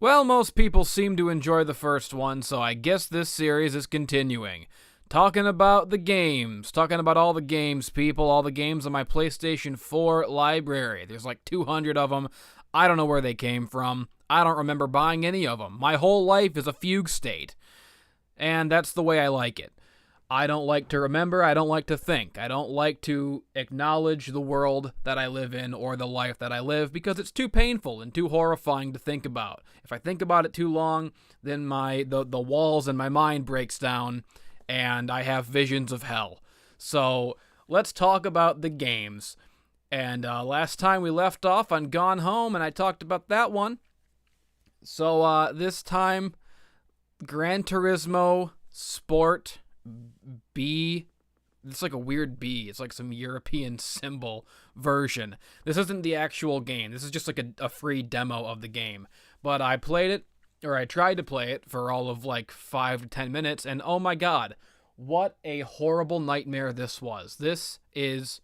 Well, most people seem to enjoy the first one, so I guess this series is continuing. Talking about the games. Talking about all the games, people. All the games on my PlayStation 4 library. There's like 200 of them. I don't know where they came from. I don't remember buying any of them. My whole life is a fugue state. And that's the way I like it. I don't like to remember. I don't like to think. I don't like to acknowledge the world that I live in or the life that I live because it's too painful and too horrifying to think about. If I think about it too long, then the walls in my mind breaks down and I have visions of hell. So let's talk about the games. And last time we left off on Gone Home and I talked about that one. So this time, Gran Turismo Sport B. It's like a weird B. It's like some European symbol version. This isn't the actual game. This is just like a free demo of the game. But I played it, or I tried to play it for all of like 5 to 10 minutes, and oh my god, what a horrible nightmare this was. This is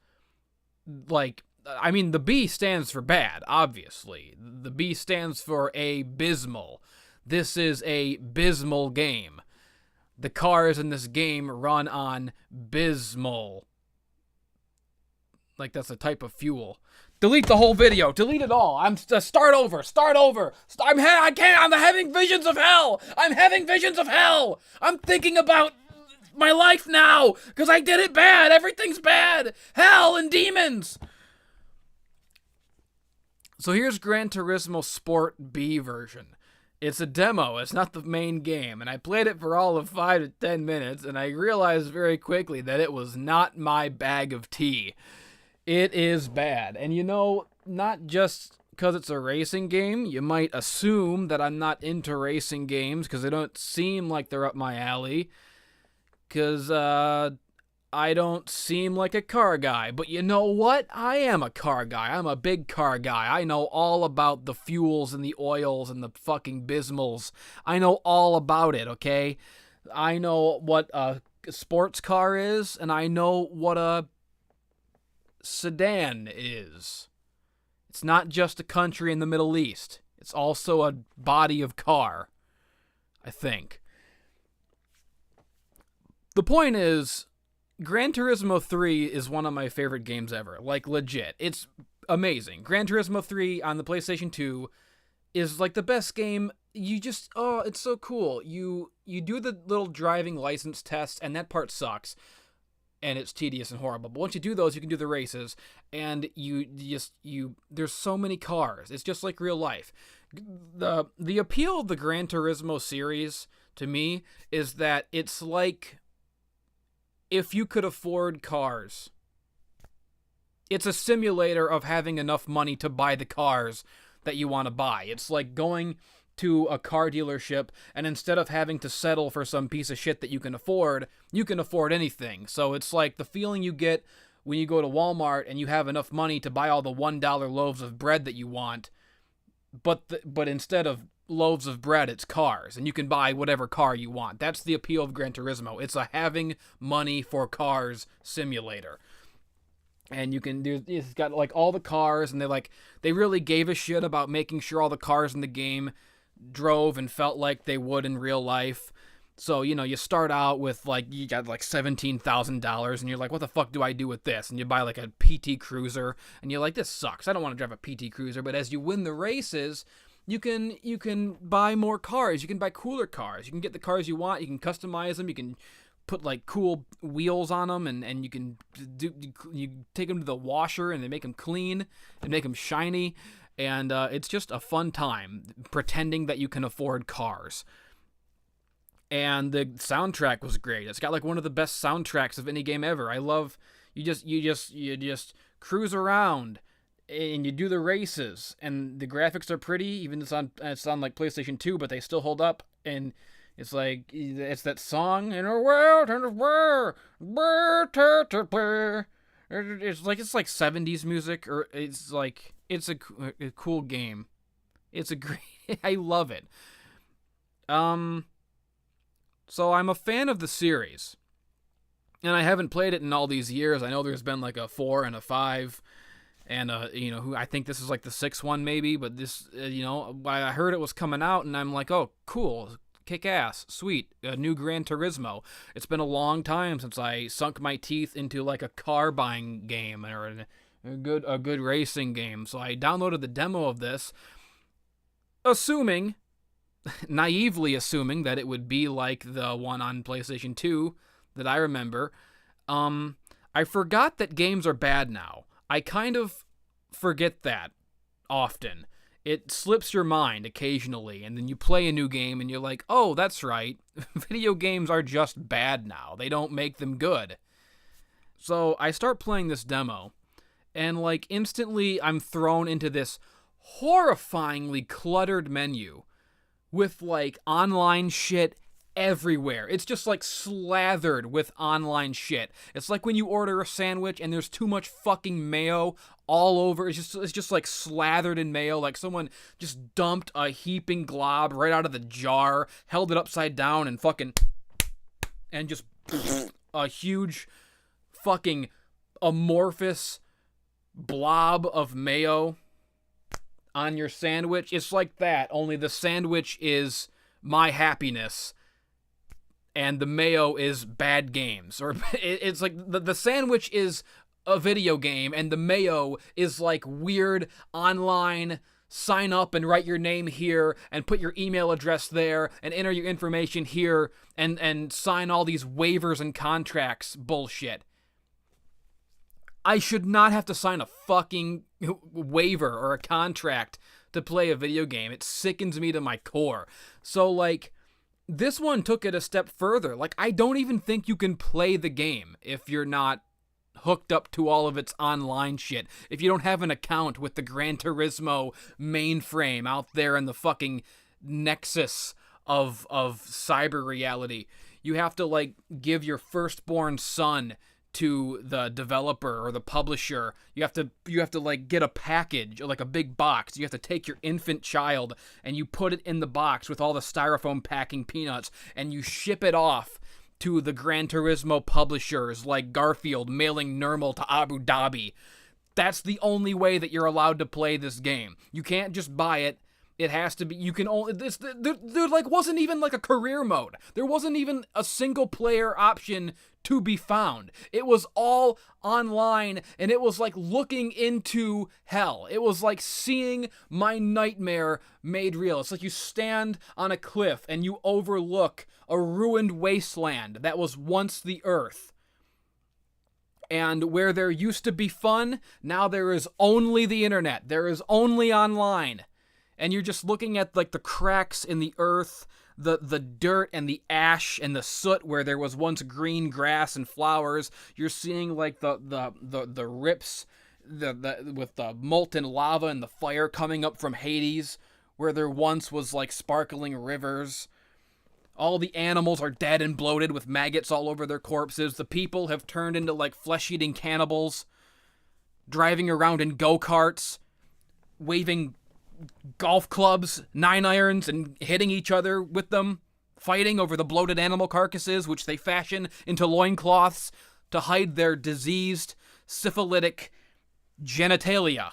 like, I mean, the B stands for bad, obviously. The B stands for abysmal. This is a abysmal game. The cars in this game run on bismol. Like that's a type of fuel. Delete the whole video. Delete it all. Start over. I'm having visions of hell. I'm having visions of hell. I'm thinking about my life now because I did it bad. Everything's bad. Hell and demons. So here's Gran Turismo Sport B version. It's a demo, it's not the main game, and I played it for all of 5 to 10 minutes, and I realized very quickly that it was not my bag of tea. It is bad, and you know, not just because it's a racing game, you might assume that I'm not into racing games, because they don't seem like they're up my alley, because, I don't seem like a car guy, but you know what? I am a car guy. I'm a big car guy. I know all about the fuels and the oils and the fucking bismals. I know all about it, okay? I know what a sports car is, and I know what a sedan is. It's not just a country in the Middle East. It's also a body of car, I think. The point is, Gran Turismo 3 is one of my favorite games ever. Like, legit. It's amazing. Gran Turismo 3 on the PlayStation 2 is, like, the best game. You just, oh, it's so cool. You do the little driving license test, and that part sucks. And it's tedious and horrible. But once you do those, you can do the races. And there's so many cars. It's just like real life. The appeal of the Gran Turismo series, to me, is that it's like if you could afford cars. It's a simulator of having enough money to buy the cars that you want to buy. It's like going to a car dealership, and instead of having to settle for some piece of shit that you can afford anything. So it's like the feeling you get when you go to Walmart and you have enough money to buy all the $1 loaves of bread that you want, but instead of loaves of bread, it's cars, and you can buy whatever car you want. That's the appeal of Gran Turismo. It's a having money for cars simulator. And it's got like all the cars, and they really gave a shit about making sure all the cars in the game drove and felt like they would in real life. So, you know, you start out with you got $17,000, and you're like, what the fuck do I do with this? And you buy like a PT Cruiser, and you're like, this sucks. I don't want to drive a PT Cruiser. But as you win the races, you can buy more cars. You can buy cooler cars. You can get the cars you want. You can customize them. You can put like cool wheels on them, and you take them to the washer, and they make them clean and make them shiny. And it's just a fun time pretending that you can afford cars. And the soundtrack was great. It's got like one of the best soundtracks of any game ever. I love you just cruise around and you do the races, and the graphics are pretty, even it's on like PlayStation 2, but they still hold up. And it's like, it's that song, in a world, it's like 70s music, or it's like, it's a cool game. It's a great, I love it. So I'm a fan of the series, and I haven't played it in all these years. I know there's been like a 4 and a 5, And who I think this is like the sixth one maybe, but this I heard it was coming out, and I'm like, oh, cool, kick ass, sweet, a new Gran Turismo. It's been a long time since I sunk my teeth into like a car buying game or a good racing game. So I downloaded the demo of this, naively assuming that it would be like the one on PlayStation 2 that I remember. I forgot that games are bad now. I kind of forget that often. It slips your mind occasionally, and then you play a new game and you're like, oh, that's right. Video games are just bad now. They don't make them good. So I start playing this demo, and like instantly I'm thrown into this horrifyingly cluttered menu with like online shit everywhere. It's just like slathered with online shit. It's like when you order a sandwich and there's too much fucking mayo all over. It's just like slathered in mayo, like someone just dumped a heaping glob right out of the jar, held it upside down and just a huge fucking amorphous blob of mayo on your sandwich. It's like that, only the sandwich is my happiness and the mayo is bad games. Or it's like the sandwich is a video game and the mayo is like weird online sign up and write your name here and put your email address there and enter your information here and sign all these waivers and contracts bullshit. I should not have to sign a fucking waiver or a contract to play a video game. It sickens me to my core. So, like, this one took it a step further. Like, I don't even think you can play the game if you're not hooked up to all of its online shit. If you don't have an account with the Gran Turismo mainframe out there in the fucking nexus of cyber reality. You have to, like, give your firstborn son to the developer or the publisher. You have to like get a package, like a big box. You have to take your infant child and you put it in the box with all the styrofoam packing peanuts and you ship it off to the Gran Turismo publishers like Garfield mailing Nurmal to Abu Dhabi. That's the only way that you're allowed to play this game. You can't just buy it. It has to be, you can only, there like wasn't even like a career mode. There wasn't even a single player option to be found. It was all online and it was like looking into hell. It was like seeing my nightmare made real. It's like you stand on a cliff and you overlook a ruined wasteland that was once the earth. And where there used to be fun, now there is only the internet. There is only online. And you're just looking at like the cracks in the earth, the dirt and the ash and the soot where there was once green grass and flowers. You're seeing like the rips with the molten lava and the fire coming up from Hades where there once was like sparkling rivers. All the animals are dead and bloated with maggots all over their corpses. The people have turned into like flesh-eating cannibals, driving around in go-karts, waving golf clubs, 9-irons, and hitting each other with them, fighting over the bloated animal carcasses, which they fashion into loincloths to hide their diseased, syphilitic genitalia.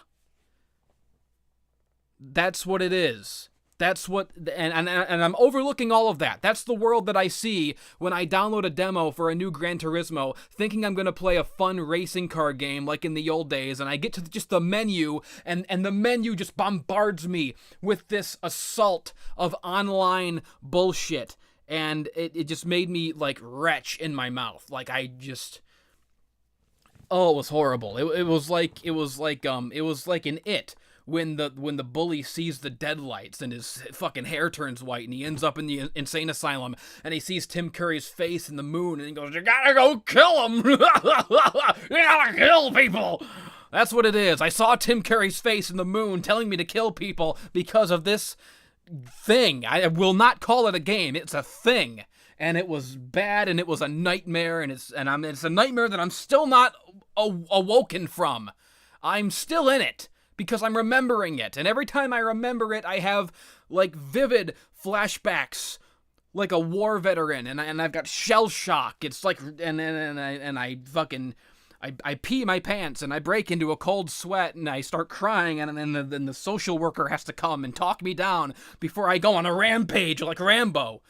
That's what it is. That's what, and I'm overlooking all of that. That's the world that I see when I download a demo for a new Gran Turismo, thinking I'm going to play a fun racing car game like in the old days, and I get to just the menu, and the menu just bombards me with this assault of online bullshit, and it just made me, like, retch in my mouth. Like, I just... Oh, it was horrible. It was like in It. When the bully sees the deadlights and his fucking hair turns white and he ends up in the insane asylum and he sees Tim Curry's face in the moon and he goes, "You gotta go kill him! You gotta kill people!" That's what it is. I saw Tim Curry's face in the moon telling me to kill people because of this thing. I will not call it a game. It's a thing. And it was bad and it was a nightmare and it's a nightmare that I'm still not awoken from. I'm still in it. Because I'm remembering it, and every time I remember it, I have, like, vivid flashbacks, like a war veteran, and I've got shell shock. It's like, and I fucking, I pee my pants and I break into a cold sweat and I start crying, and then the social worker has to come and talk me down before I go on a rampage like Rambo.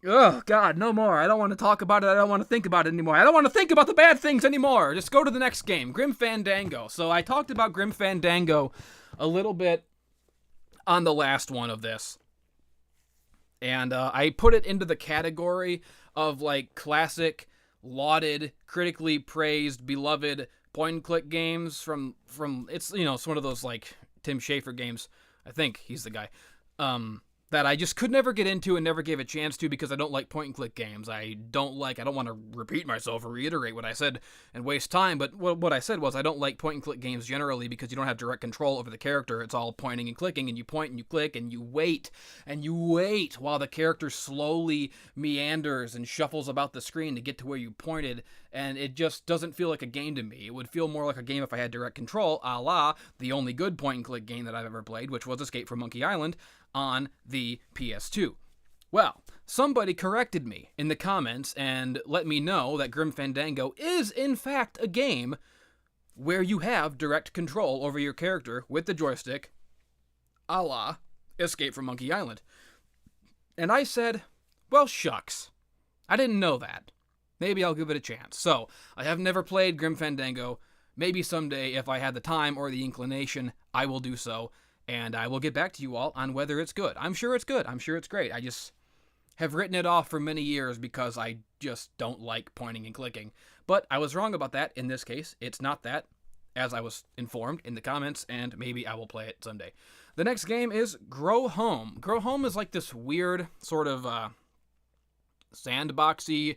Oh, God, no more. I don't want to talk about it. I don't want to think about it anymore. I don't want to think about the bad things anymore. Just go to the next game, Grim Fandango. So I talked about Grim Fandango a little bit on the last one of this. And I put it into the category of, like, classic, lauded, critically praised, beloved point-and-click games from it's, you know, it's one of those, like, Tim Schafer games. I think he's the guy. That I just could never get into and never gave a chance to because I don't like point-and-click games. I don't want to repeat myself or reiterate what I said and waste time, but what I said was I don't like point-and-click games generally because you don't have direct control over the character. It's all pointing and clicking, and you point and you click, and you wait while the character slowly meanders and shuffles about the screen to get to where you pointed, and it just doesn't feel like a game to me. It would feel more like a game if I had direct control, a la the only good point-and-click game that I've ever played, which was Escape from Monkey Island, on the PS2. Well, somebody corrected me in the comments and let me know that Grim Fandango is, in fact, a game where you have direct control over your character with the joystick, a la Escape from Monkey Island. And I said, well, shucks. I didn't know that. Maybe I'll give it a chance. So, I have never played Grim Fandango. Maybe someday, if I had the time or the inclination, I will do so. And I will get back to you all on whether it's good. I'm sure it's good. I'm sure it's great. I just have written it off for many years because I just don't like pointing and clicking. But I was wrong about that in this case. It's not that, as I was informed in the comments, and maybe I will play it someday. The next game is Grow Home. Grow Home is like this weird sort of sandboxy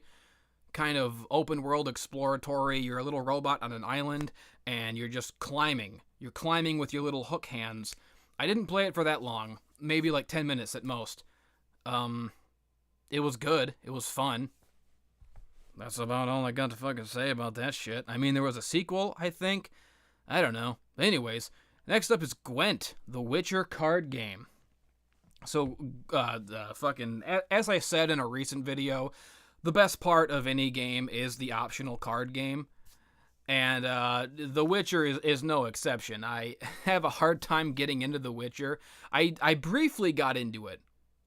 kind of open world exploratory. You're a little robot on an island, and you're just climbing. You're climbing with your little hook hands. I didn't play it for that long, maybe like 10 minutes at most. It was good. It was fun. That's about all I got to fucking say about that shit. I mean, there was a sequel, I think. I don't know. Anyways, next up is Gwent, the Witcher card game. So, as I said in a recent video, the best part of any game is the optional card game. And The Witcher is no exception. I have a hard time getting into The Witcher. I briefly got into it,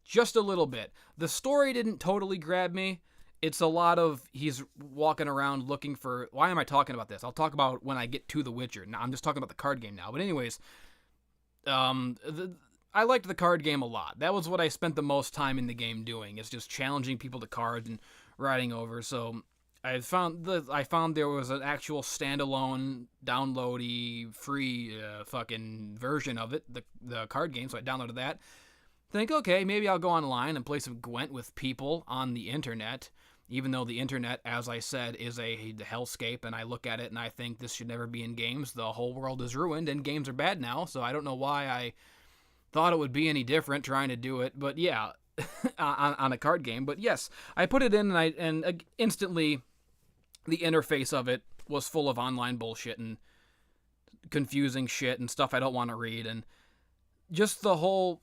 just a little bit. The story didn't totally grab me. It's a lot of he's walking around looking for... Why am I talking about this? I'll talk about when I get to The Witcher. Now, I'm just talking about the card game now. But anyways, I liked the card game a lot. That was what I spent the most time in the game doing, is just challenging people to cards and riding over. So... I found there was an actual standalone, downloady, free fucking version of it, the card game, so I downloaded that. Think, okay, maybe I'll go online and play some Gwent with people on the internet, even though the internet, as I said, is a hellscape, and I look at it and I think this should never be in games. The whole world is ruined, and games are bad now, so I don't know why I thought it would be any different trying to do it, but yeah, on a card game. But yes, I put it in, and instantly... the interface of it was full of online bullshit and confusing shit and stuff I don't want to read, and just the whole...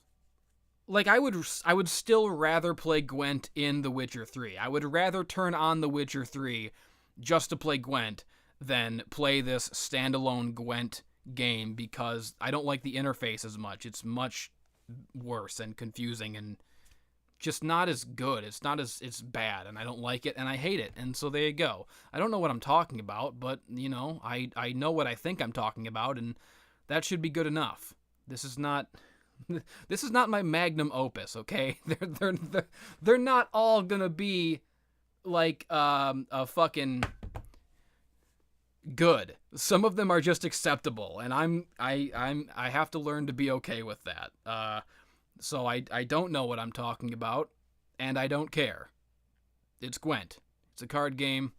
Like, I would still rather play Gwent in The Witcher 3. I would rather turn on The Witcher 3 just to play Gwent than play this standalone Gwent game, because I don't like the interface as much. It's much worse and confusing and just not as good. It's bad, and I don't like it, and I hate it, and so there you go. I don't know what I'm talking about, but, you know, I know what I think I'm talking about, and that should be good enough. This is not my magnum opus, okay? They're not all gonna be, like, a fucking good. Some of them are just acceptable, and I have to learn to be okay with that. So I don't know what I'm talking about, and I don't care. It's Gwent. It's a card game.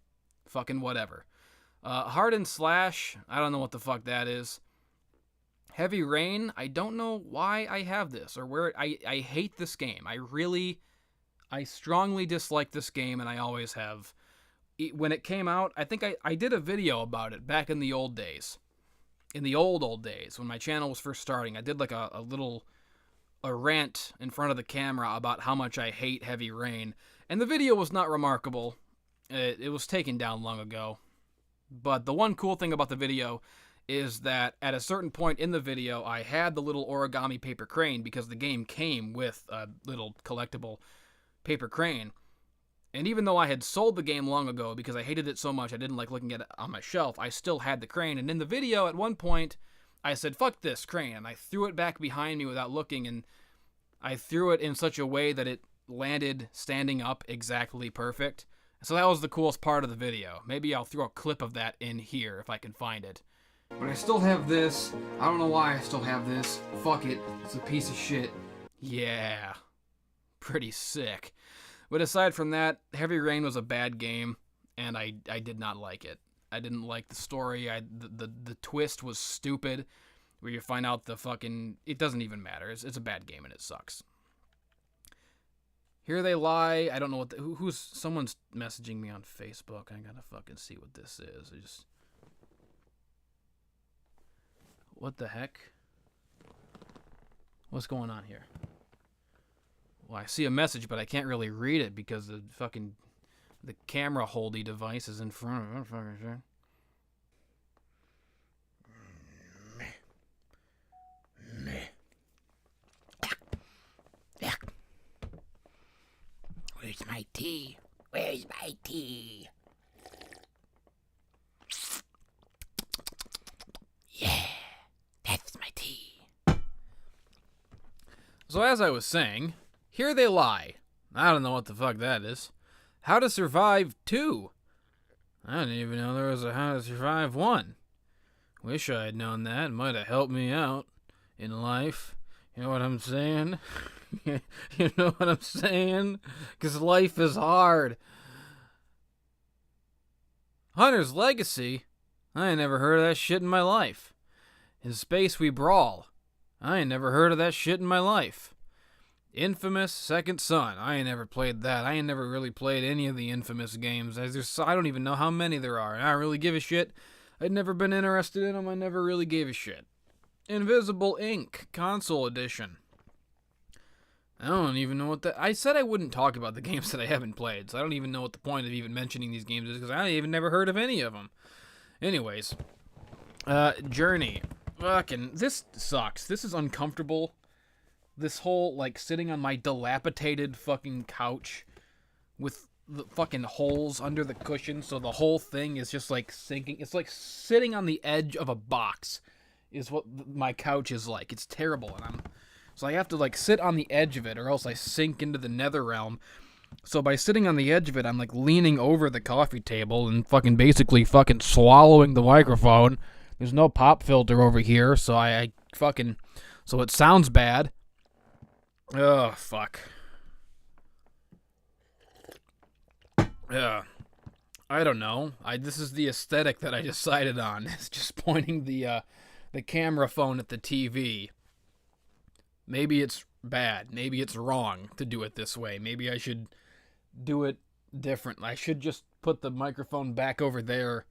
Fucking whatever. Hard and Slash, I don't know what the fuck that is. Heavy Rain, I don't know why I have this, or where... I hate this game. I strongly dislike this game, and I always have. When it came out, I think I did a video about it back in the old days. In the old days, when my channel was first starting, I did like a rant in front of the camera about how much I hate Heavy Rain, and the video was not remarkable. It was taken down long ago. But the one cool thing about the video is that at a certain point in the video, I had the little origami paper crane because the game came with a little collectible paper crane. And even though I had sold the game long ago because I hated it so much I didn't like looking at it on my shelf, I still had the crane. And in the video, at one point, I said, fuck this crane. And I threw it back behind me without looking, and I threw it in such a way that it landed standing up exactly perfect. So that was the coolest part of the video. Maybe I'll throw a clip of that in here if I can find it. But I still have this. I don't know why I still have this. Fuck it. It's a piece of shit. Yeah. Pretty sick. But aside from that, Heavy Rain was a bad game, and I did not like it. I didn't like the story. The twist was stupid, where you find out the fucking... It doesn't even matter. It's a bad game, and it sucks. Here They Lie. I don't know what... who's... Someone's messaging me on Facebook. I gotta fucking see what this is. What the heck? What's going on here? Well, I see a message, but I can't really read it because the camera holdy device is in front of it. Where's my tea? Where's my tea? Yeah, that's my tea. So as I was saying, Here They Lie. I don't know what the fuck that is. How to Survive 2. I didn't even know there was a How to Survive 1. Wish I had known that. It might have helped me out in life. You know what I'm saying? You know what I'm saying? Because life is hard. Hunter's Legacy? I ain't never heard of that shit in my life. In Space We Brawl? I ain't never heard of that shit in my life. Infamous Second Son. I ain't never played that. I ain't never really played any of the Infamous games. I don't even know how many there are. I don't really give a shit. I'd never been interested in them. I never really gave a shit. Invisible Ink. Console Edition. I don't even know what that... I said I wouldn't talk about the games that I haven't played, so I don't even know what the point of even mentioning these games is, because I even never heard of any of them. Anyways. Journey. Fucking... This sucks. This is uncomfortable. This whole, like, sitting on my dilapidated fucking couch with the fucking holes under the cushion, so the whole thing is just, like, sinking. It's like sitting on the edge of a box is what my couch is like. It's terrible, and so I have to, like, sit on the edge of it, or else I sink into the nether realm. So by sitting on the edge of it, I'm, like, leaning over the coffee table and basically swallowing the microphone. There's no pop filter over here, so I fucking... So it sounds bad. Oh, fuck. Yeah. I don't know. This is the aesthetic that I decided on. It's just pointing the camera phone at the TV. Maybe it's bad. Maybe it's wrong to do it this way. Maybe I should do it different. I should just put the microphone back over there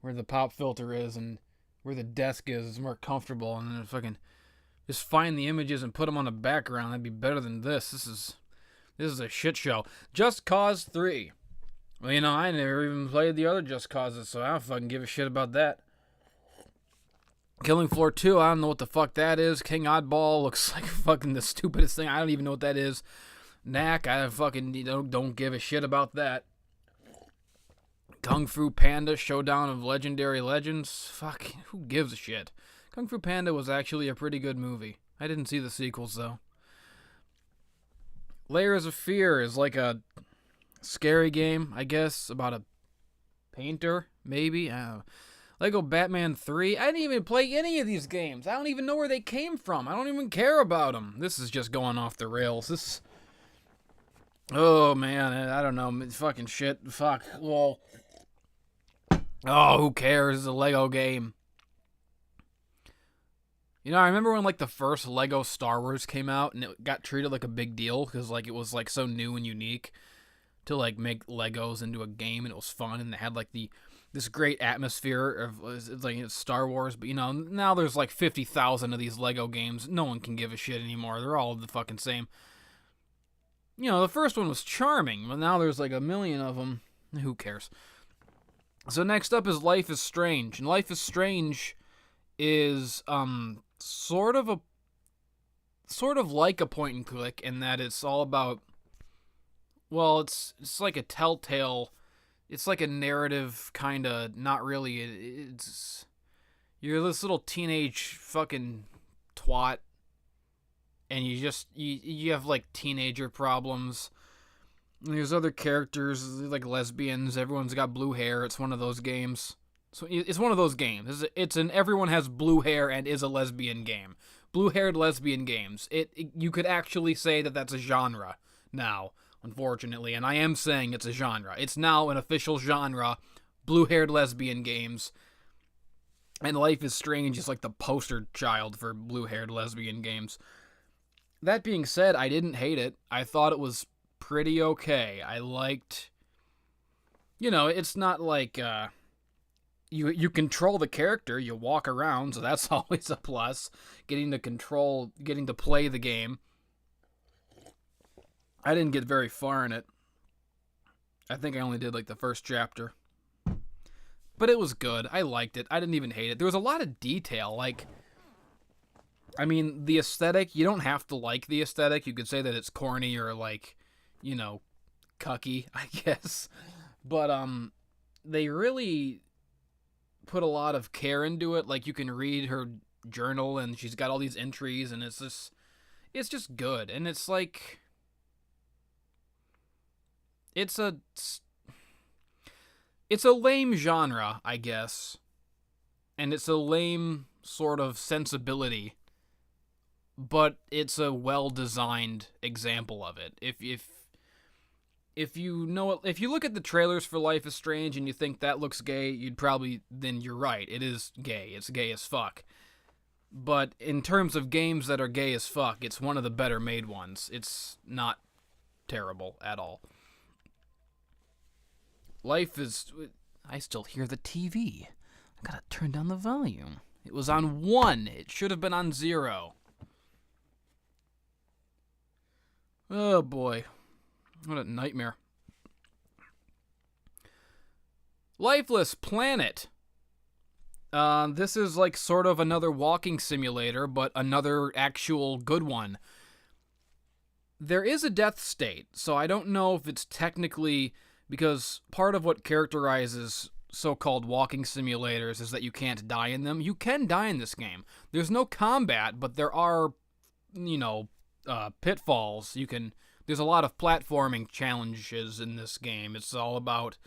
where the pop filter is and where the desk is. It's more comfortable, and then fucking just find the images and put them on a background. That'd be better than this. This is a shit show. Just Cause 3. Well, you know, I never even played the other Just Causes, so I don't fucking give a shit about that. Killing Floor 2, I don't know what the fuck that is. King Oddball looks like fucking the stupidest thing. I don't even know what that is. Knack, I fucking don't give a shit about that. Kung Fu Panda, Showdown of Legendary Legends. Fuck, who gives a shit? Kung Fu Panda was actually a pretty good movie. I didn't see the sequels, though. Layers of Fear is like a scary game, I guess, about a painter, maybe? I don't know. Lego Batman 3. I didn't even play any of these games. I don't even know where they came from. I don't even care about them. This is just going off the rails. Oh, man. I don't know. Fucking shit. Fuck. Well. Oh, who cares? It's a Lego game. You know, I remember when, like, the first Lego Star Wars came out, and it got treated like a big deal, because, like, it was, like, so new and unique to, like, make Legos into a game, and it was fun, and it had, like, this great atmosphere of, it's like, it's Star Wars, but, you know, now there's, like, 50,000 of these Lego games. No one can give a shit anymore. They're all the fucking same. You know, the first one was charming, but now there's, like, a million of them. Who cares? So next up is Life is Strange. And Life is Strange is sort of like a point and click in that it's all about, well, it's like a telltale, it's like a narrative kind of, not really. It's you're this little teenage fucking twat, and you have like teenager problems. And there's other characters like lesbians. Everyone's got blue hair. It's one of those games. So it's one of those games. It's an everyone has blue hair and is a lesbian game. Blue-haired lesbian games. You could actually say that that's a genre now, unfortunately, and I am saying it's a genre. It's now an official genre. Blue-haired lesbian games. And Life is Strange is like the poster child for blue-haired lesbian games. That being said, I didn't hate it. I thought it was pretty okay. I liked, it's not like you control the character, you walk around, so that's always a plus. Getting to play the game. I didn't get very far in it. I think I only did like the first chapter. But it was good. I liked it. I didn't even hate it. There was a lot of detail. The aesthetic, you don't have to like the aesthetic. You could say that it's corny or cucky, I guess. But they really put a lot of care into it. Like, you can read her journal and she's got all these entries, and it's just good. And it's like, it's a lame genre, I guess, and it's a lame sort of sensibility, but it's a well-designed example of it. If you look at the trailers for Life is Strange and you think that looks gay, then you're right. It is gay. It's gay as fuck. But in terms of games that are gay as fuck, it's one of the better made ones. It's not terrible at all. I still hear the TV. I gotta turn down the volume. It was on 1. It should have been on 0. Oh boy. What a nightmare. Lifeless Planet. This is like sort of another walking simulator, but another actual good one. There is a death state, so I don't know if it's technically, because part of what characterizes so-called walking simulators is that you can't die in them. You can die in this game. There's no combat, but there are, pitfalls. There's a lot of platforming challenges in this game. It's all about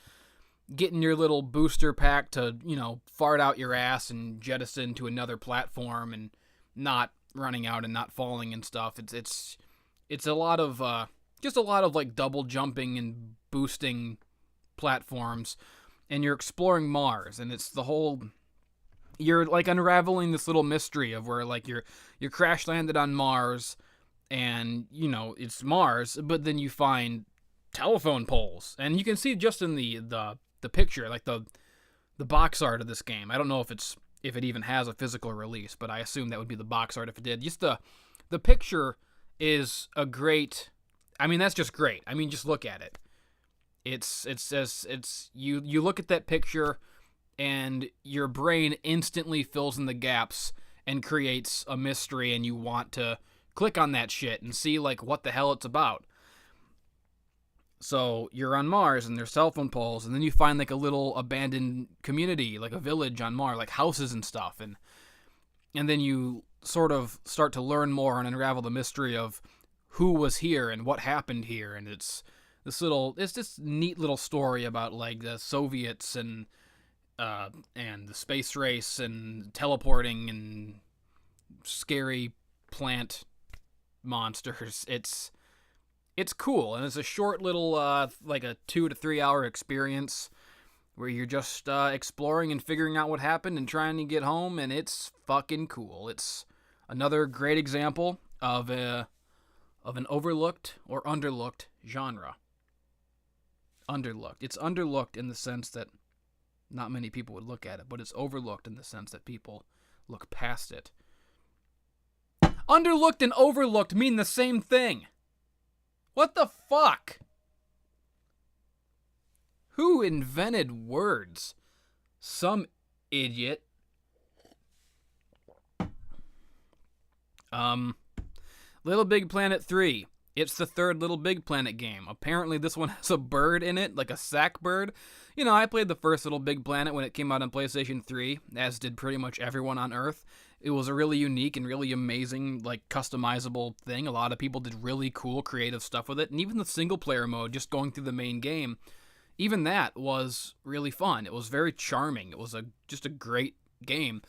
getting your little booster pack to, fart out your ass and jettison to another platform and not running out and not falling and stuff. It's a lot of like double jumping and boosting platforms, and you're exploring Mars, and you're like unraveling this little mystery of where like you're crash landed on Mars, and it's Mars, but then you find telephone poles, and you can see just in the picture, like the box art of this game. I don't know if it even has a physical release, but I assume that would be the box art if it did. Just the picture is a great. That's just great. Just look at it. You look at that picture, and your brain instantly fills in the gaps and creates a mystery, and you want to click on that shit and see like what the hell it's about. So you're on Mars, and there's cell phone poles, and then you find like a little abandoned community, like a village on Mars, like houses and stuff, and then you sort of start to learn more and unravel the mystery of who was here and what happened here. And it's this neat little story about like the Soviets and the space race and teleporting and scary plant monsters. It's cool, and it's a short little like a 2 to 3 hour experience where you're just exploring and figuring out what happened and trying to get home, and it's fucking cool. It's another great example of an overlooked or underlooked genre. Underlooked. It's underlooked in the sense that not many people would look at it, but it's overlooked in the sense that people look past it. Underlooked and overlooked mean the same thing. What the fuck? Who invented words? Some idiot. Little Big Planet 3. It's the third Little Big Planet game. Apparently this one has a bird in it, like a sack bird. You know, I played the first Little Big Planet when it came out on PlayStation 3, as did pretty much everyone on Earth. It was a really unique and really amazing, like, customizable thing. A lot of people did really cool, creative stuff with it. And even the single-player mode, just going through the main game, even that was really fun. It was very charming. It was just a great game.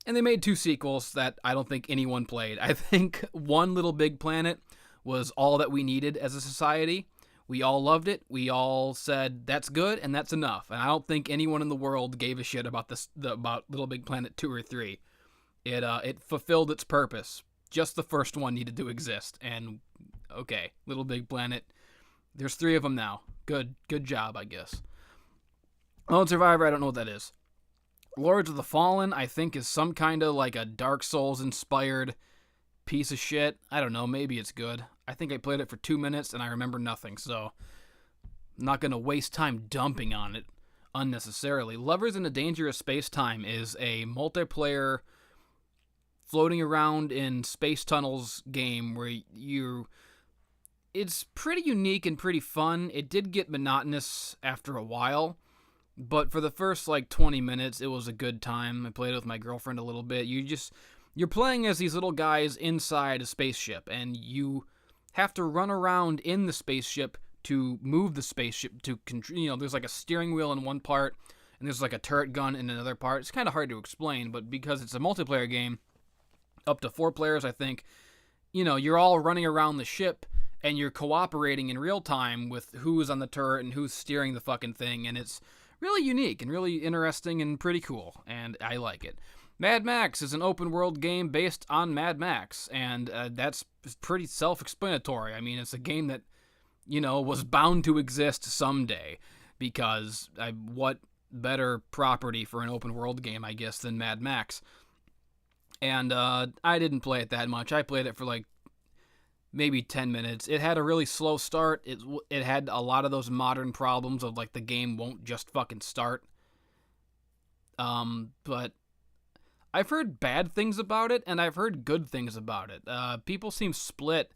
And they made 2 sequels that I don't think anyone played. I think one Little Big Planet was all that we needed as a society. We all loved it. We all said, that's good and that's enough. And I don't think anyone in the world gave a shit about about Little Big Planet 2 or 3. It fulfilled its purpose. Just the first one needed to exist. And, okay, Little Big Planet. There's 3 of them now. Good job, I guess. Lone Survivor, I don't know what that is. Lords of the Fallen, I think, is some kind of like a Dark Souls-inspired piece of shit. I don't know, maybe it's good. I think I played it for 2 minutes and I remember nothing, so I'm not going to waste time dumping on it unnecessarily. Lovers in a Dangerous Space-Time is a multiplayer floating around in space tunnels game where it's pretty unique and pretty fun. It did get monotonous after a while, but for the first like 20 minutes, it was a good time. I played it with my girlfriend a little bit. You're playing as these little guys inside a spaceship, and you have to run around in the spaceship to move the spaceship to control. There's like a steering wheel in one part, and there's like a turret gun in another part. It's kind of hard to explain, but because it's a multiplayer game, up to 4 players, I think, you're all running around the ship, and you're cooperating in real time with who's on the turret and who's steering the fucking thing, and it's really unique and really interesting and pretty cool, and I like it. Mad Max is an open-world game based on Mad Max, and that's pretty self-explanatory. I mean, it's a game that, was bound to exist someday, because what better property for an open-world game, I guess, than Mad Max? And I didn't play it that much. I played it for like maybe 10 minutes. It had a really slow start. It had a lot of those modern problems of like the game won't just fucking start. But I've heard bad things about it, and I've heard good things about it. People seem split.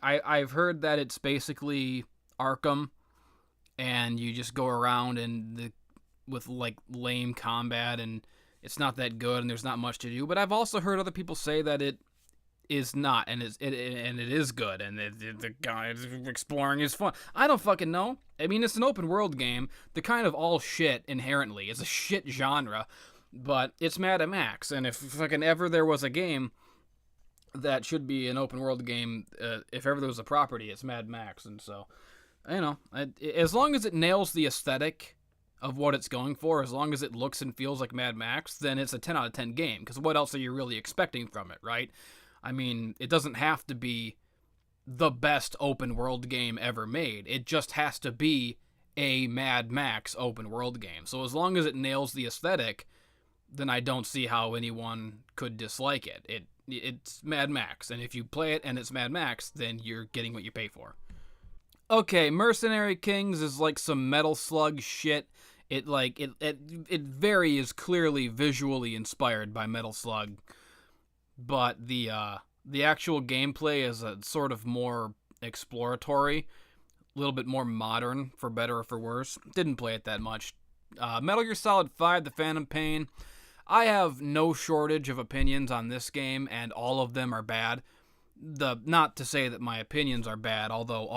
I've heard that it's basically Arkham, and you just go around with like lame combat, and it's not that good, and there's not much to do. But I've also heard other people say that it is not, and it is good, and the guy exploring is fun. I don't fucking know. I mean, it's an open world game. The kind of all shit inherently. It's a shit genre. But it's Mad Max, and if fucking ever there was a game that should be an open world game, if ever there was a property, it's Mad Max. And so, as long as it nails the aesthetic of what it's going for, as long as it looks and feels like Mad Max, then it's a 10 out of 10 game, because what else are you really expecting from it, right? I mean, it doesn't have to be the best open world game ever made. It just has to be a Mad Max open world game. So as long as it nails the aesthetic, then I don't see how anyone could dislike it. It's Mad Max, and if you play it and it's Mad Max, then you're getting what you pay for. Okay, Mercenary Kings is like some Metal Slug shit. It very is clearly visually inspired by Metal Slug, but the actual gameplay is a sort of more exploratory, a little bit more modern, for better or for worse. Didn't play it that much. Metal Gear Solid 5: The Phantom Pain. I have no shortage of opinions on this game, and all of them are bad. Not to say that my opinions are bad, although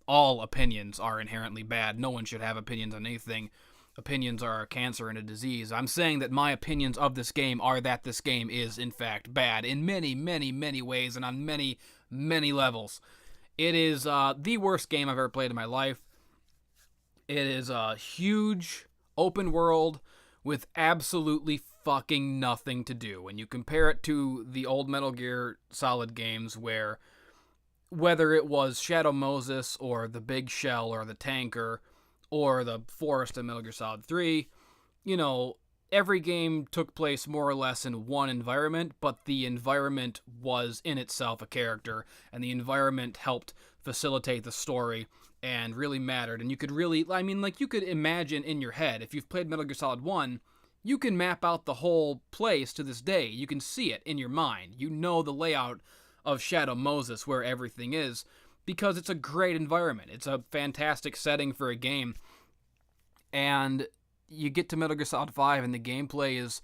all opinions are inherently bad. No one should have opinions on anything. Opinions are a cancer and a disease. I'm saying that my opinions of this game are that this game is, in fact, bad in many, many, many ways and on many, many levels. It is the worst game I've ever played in my life. It is a huge open world with absolutely fucking nothing to do. When you compare it to the old Metal Gear Solid games, where whether it was Shadow Moses or the Big Shell or the Tanker or the Forest in Metal Gear Solid 3, every game took place more or less in one environment, but the environment was in itself a character, and the environment helped facilitate the story, and really mattered. And you could really, I mean, like, you could imagine in your head, if you've played Metal Gear Solid 1, you can map out the whole place to this day. You can see it in your mind. You know the layout of Shadow Moses, where everything is, because it's a great environment. It's a fantastic setting for a game. And you get to Metal Gear Solid 5, and the gameplay is,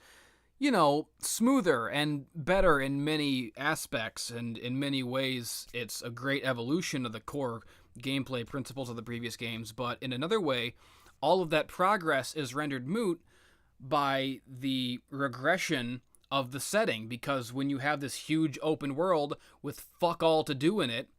you know, smoother and better in many aspects, and in many ways it's a great evolution of the core gameplay principles of the previous games. But in another way, all of that progress is rendered moot by the regression of the setting, because when you have this huge open world with fuck all to do in it,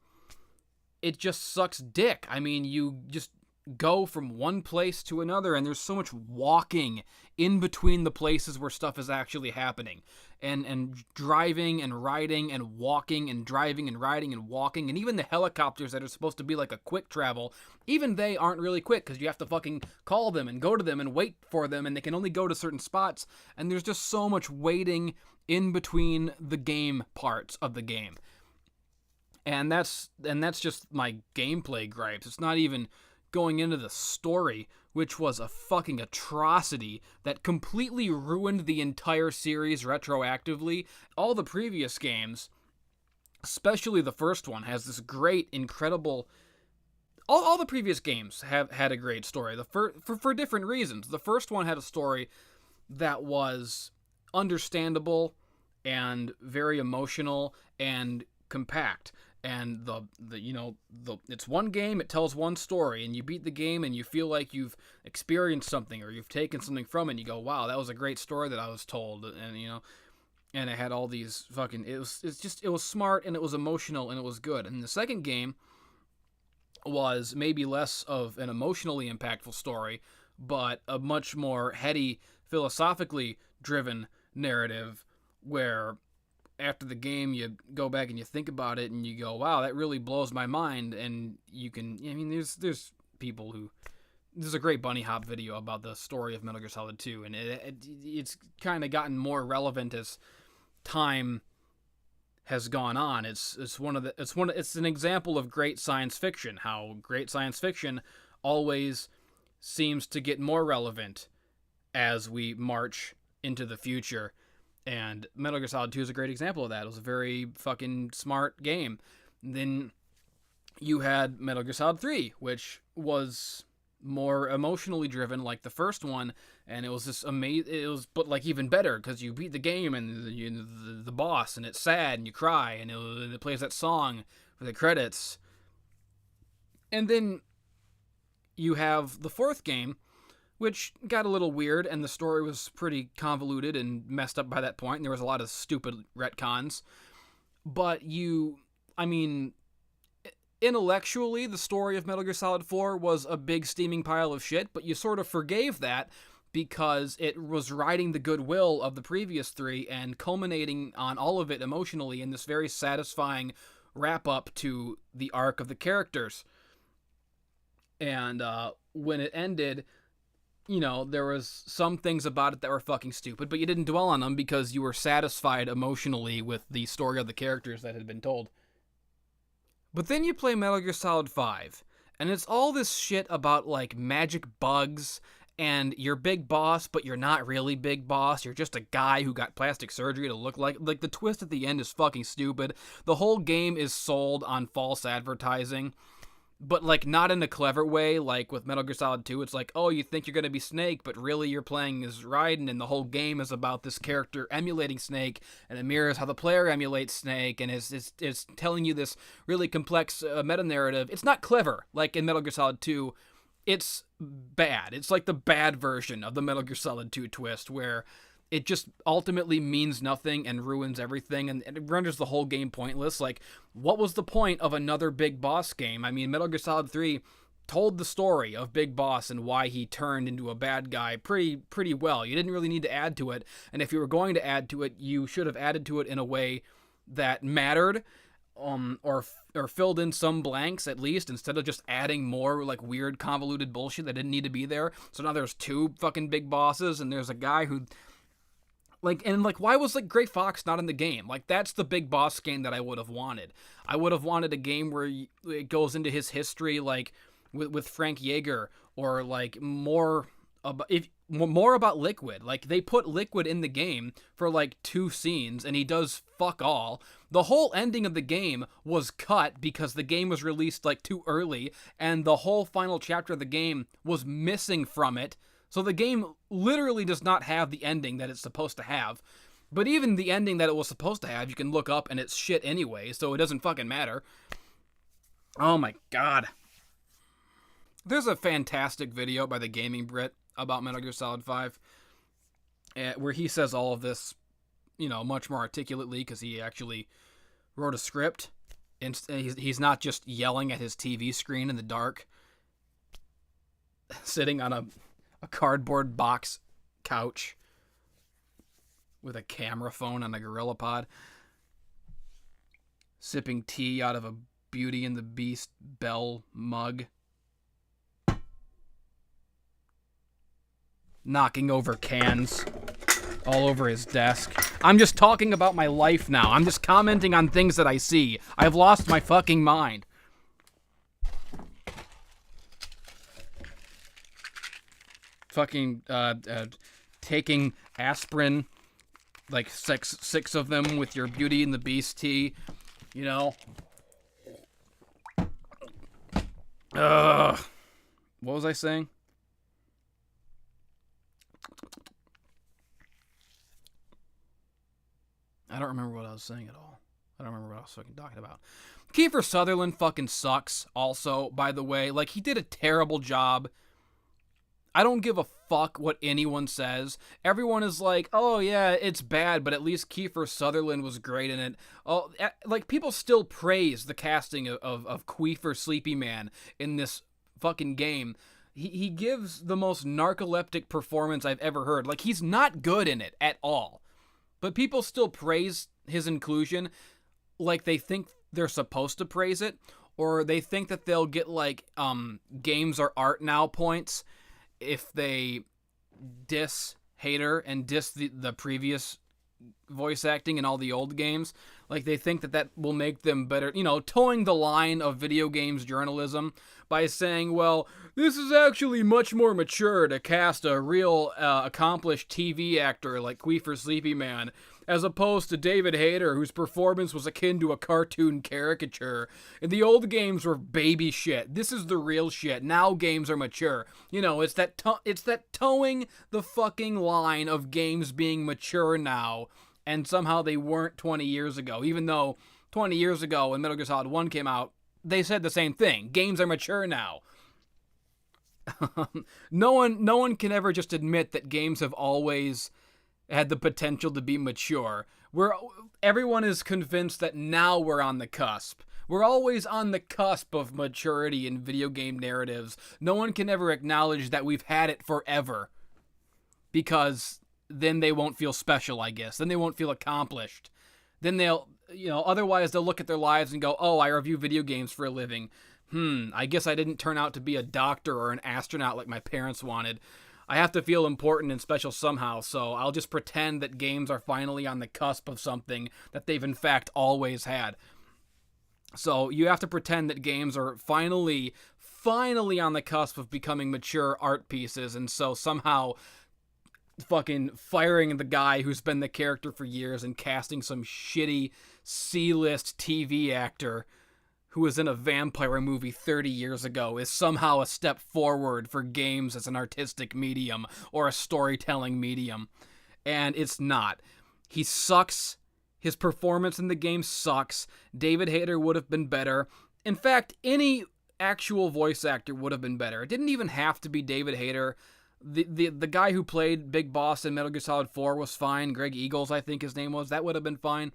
it just sucks dick. I mean, you just go from one place to another, and there's so much walking in between the places where stuff is actually happening, and driving and riding and walking and driving and riding and walking, and even the helicopters that are supposed to be like a quick travel, even they aren't really quick, because you have to fucking call them and go to them and wait for them, and they can only go to certain spots, and there's just so much waiting in between the game parts of the game. And that's just my gameplay gripes. It's not even going into the story, which was a fucking atrocity that completely ruined the entire series retroactively. All the previous games, especially the first one, has this great, incredible... All the previous games have had a great story, for different reasons. The first one had a story that was understandable and very emotional and compact. And it's one game, it tells one story, and you beat the game and you feel like you've experienced something or you've taken something from it, and you go, wow, that was a great story that I was told. And and it had all these fucking, it was smart, and it was emotional, and it was good. And the second game was maybe less of an emotionally impactful story, but a much more heady, philosophically driven narrative, where after the game, you go back and you think about it, and you go, wow, that really blows my mind. And you can, I mean, there's people who, there's a great Bunny Hop video about the story of Metal Gear Solid 2, and it's kind of gotten more relevant as time has gone on. It's an example of great science fiction, how great science fiction always seems to get more relevant as we march into the future. And Metal Gear Solid 2 is a great example of that. It was a very fucking smart game. And then you had Metal Gear Solid 3, which was more emotionally driven like the first one, and it was just amazing. It was, but like, even better, because you beat the game and the boss, and it's sad and you cry, and it plays that song for the credits. And then you have the fourth game, which got a little weird, and the story was pretty convoluted and messed up by that point, and there was a lot of stupid retcons. But intellectually, the story of Metal Gear Solid 4 was a big steaming pile of shit, but you sort of forgave that because it was riding the goodwill of the previous three and culminating on all of it emotionally in this very satisfying wrap-up to the arc of the characters. And when it ended, there was some things about it that were fucking stupid, but you didn't dwell on them because you were satisfied emotionally with the story of the characters that had been told. But then you play Metal Gear Solid 5, and it's all this shit about, like, magic bugs, and you're Big Boss, but you're not really Big Boss. You're just a guy who got plastic surgery to look like the twist at the end is fucking stupid. The whole game is sold on false advertising, but, like, not in a clever way. Like with Metal Gear Solid 2, it's like, oh, you think you're gonna be Snake, but really you're playing as Raiden, and the whole game is about this character emulating Snake, and it mirrors how the player emulates Snake, and is telling you this really complex meta-narrative. It's not clever, like in Metal Gear Solid 2. It's bad. It's like the bad version of the Metal Gear Solid 2 twist, where it just ultimately means nothing and ruins everything, and it renders the whole game pointless. Like, what was the point of another Big Boss game? I mean, Metal Gear Solid 3 told the story of Big Boss and why he turned into a bad guy pretty well. You didn't really need to add to it, and if you were going to add to it, you should have added to it in a way that mattered, or filled in some blanks at least, instead of just adding more like weird convoluted bullshit that didn't need to be there. So now there's two fucking big bosses, and there's a guy who, why was, Gray Fox not in the game? Like, that's the Big Boss game that I would have wanted. I would have wanted a game where it goes into his history, like, with Frank Yeager, or like more about Liquid. Like, they put Liquid in the game for like 2 scenes and he does fuck all. The whole ending of the game was cut because the game was released like too early, and the whole final chapter of the game was missing from it. So the game literally does not have the ending that it's supposed to have. But even the ending that it was supposed to have, you can look up and it's shit anyway, so it doesn't fucking matter. Oh my god. There's a fantastic video by the Gaming Brit about Metal Gear Solid 5, where he says all of this, much more articulately, because he actually wrote a script, and he's not just yelling at his TV screen in the dark, sitting on a cardboard box couch with a camera phone on a Gorilla Pod, sipping tea out of a Beauty and the Beast Bell mug, knocking over cans all over his desk. I'm just talking about my life now. I'm just commenting on things that I see. I've lost my fucking mind. Fucking taking aspirin, like six of them with your Beauty and the Beast tea, Ugh. What was I saying? I don't remember what I was saying at all. I don't remember what I was fucking talking about. Kiefer Sutherland fucking sucks also, by the way. Like, he did a terrible job. I don't give a fuck what anyone says. Everyone is like, oh yeah, it's bad, but at least Kiefer Sutherland was great in it. Oh, like, people still praise the casting of Queefer Sleepy Man in this fucking game. He gives the most narcoleptic performance I've ever heard. Like, he's not good in it at all. But people still praise his inclusion like they think they're supposed to praise it, or they think that they'll get, like, games are art now points if they diss Hater and diss the previous voice acting in all the old games. Like, they think that will make them better, towing the line of video games journalism by saying, well, this is actually much more mature to cast a real accomplished TV actor like Queefer Sleepy Man, as opposed to David Hayter, whose performance was akin to a cartoon caricature. And the old games were baby shit. This is the real shit. Now games are mature. It's that towing the fucking line of games being mature now, and somehow they weren't 20 years ago. Even though 20 years ago when Metal Gear Solid 1 came out, they said the same thing. Games are mature now. No one can ever just admit that games have always had the potential to be mature. Everyone is convinced that now we're on the cusp. We're always on the cusp of maturity in video game narratives. No one can ever acknowledge that we've had it forever, because then they won't feel special, I guess. Then they won't feel accomplished. Then otherwise they'll look at their lives and go, oh, I review video games for a living. I guess I didn't turn out to be a doctor or an astronaut like my parents wanted. I have to feel important and special somehow, so I'll just pretend that games are finally on the cusp of something that they've in fact always had. So you have to pretend that games are finally on the cusp of becoming mature art pieces, and so somehow fucking firing the guy who's been the character for years and casting some shitty C-list TV actor who was in a vampire movie 30 years ago is somehow a step forward for games as an artistic medium or a storytelling medium. And it's not. He sucks. His performance in the game sucks. David Hayter would have been better. In fact, any actual voice actor would have been better. It didn't even have to be David Hayter. The guy who played Big Boss in Metal Gear Solid 4 was fine. Greg Eagles, I think his name was. That would have been fine.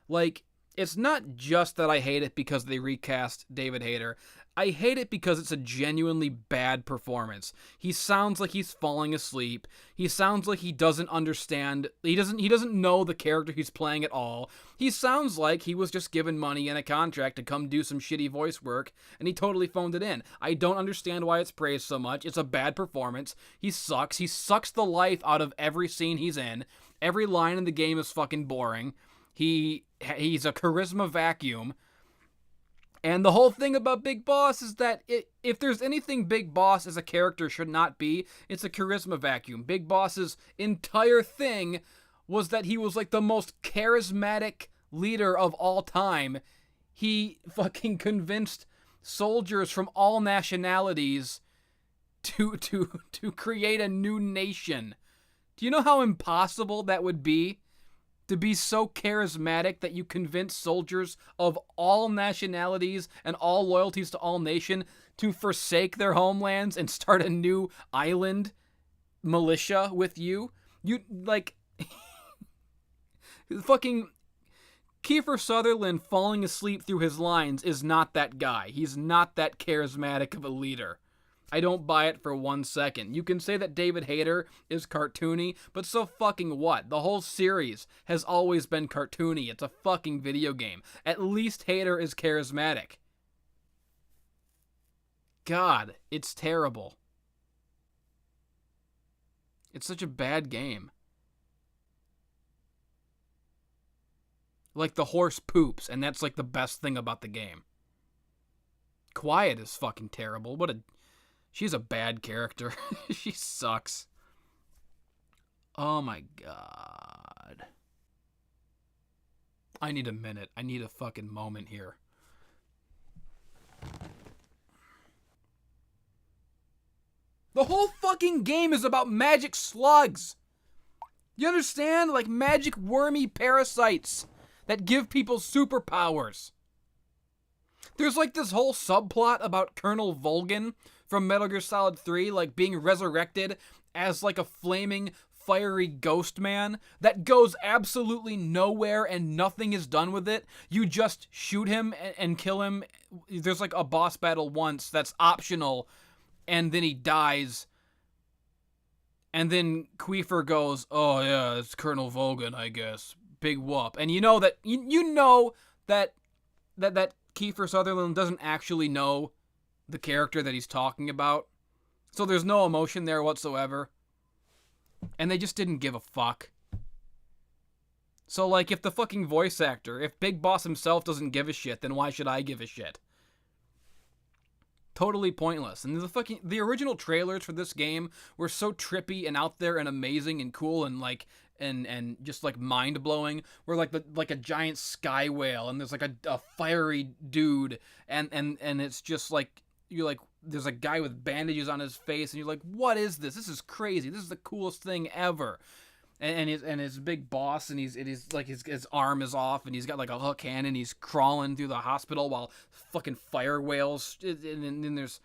Like, it's not just that I hate it because they recast David Hayter. I hate it because it's a genuinely bad performance. He sounds like he's falling asleep. He sounds like he doesn't understand. He doesn't know the character he's playing at all. He sounds like he was just given money and a contract to come do some shitty voice work, and he totally phoned it in. I don't understand why it's praised so much. It's a bad performance. He sucks. He sucks the life out of every scene he's in. Every line in the game is fucking boring. He's a charisma vacuum. And the whole thing about Big Boss is that if there's anything Big Boss as a character should not be, it's a charisma vacuum. Big Boss's entire thing was that he was like the most charismatic leader of all time. He fucking convinced soldiers from all nationalities to create a new nation. Do you know how impossible that would be? To be so charismatic that you convince soldiers of all nationalities and all loyalties to all nation to forsake their homelands and start a new island militia with you. You, like, fucking Kiefer Sutherland falling asleep through his lines is not that guy. He's not that charismatic of a leader. I don't buy it for 1 second. You can say that David Hayter is cartoony, but so fucking what? The whole series has always been cartoony. It's a fucking video game. At least Hayter is charismatic. God, it's terrible. It's such a bad game. Like, the horse poops, and that's like the best thing about the game. Quiet is fucking terrible. She's a bad character. She sucks. Oh my god. I need a minute. I need a fucking moment here. The whole fucking game is about magic slugs. You understand? Like magic wormy parasites that give people superpowers. There's like this whole subplot about Colonel Volgin from Metal Gear Solid 3, like being resurrected as like a flaming, fiery ghost man that goes absolutely nowhere and nothing is done with it. You just shoot him and kill him. There's like a boss battle once that's optional, and then he dies. And then Queefer goes, "Oh yeah, it's Colonel Volgin, I guess. Big whoop." And you know that that Kiefer Sutherland doesn't actually know the character that he's talking about. So there's no emotion there whatsoever. And they just didn't give a fuck. So, like, if the fucking voice actor, if Big Boss himself doesn't give a shit, then why should I give a shit? Totally pointless. And the original trailers for this game were so trippy and out there and amazing and cool and like and just like mind blowing. We're like a giant sky whale and there's like a fiery dude and it's just like you're like there's a guy with bandages on his face and you're like, what is this? This is crazy. This is the coolest thing ever. And his big boss and he's like his arm is off and he's got like a hook hand and he's crawling through the hospital while fucking fire whales and then there's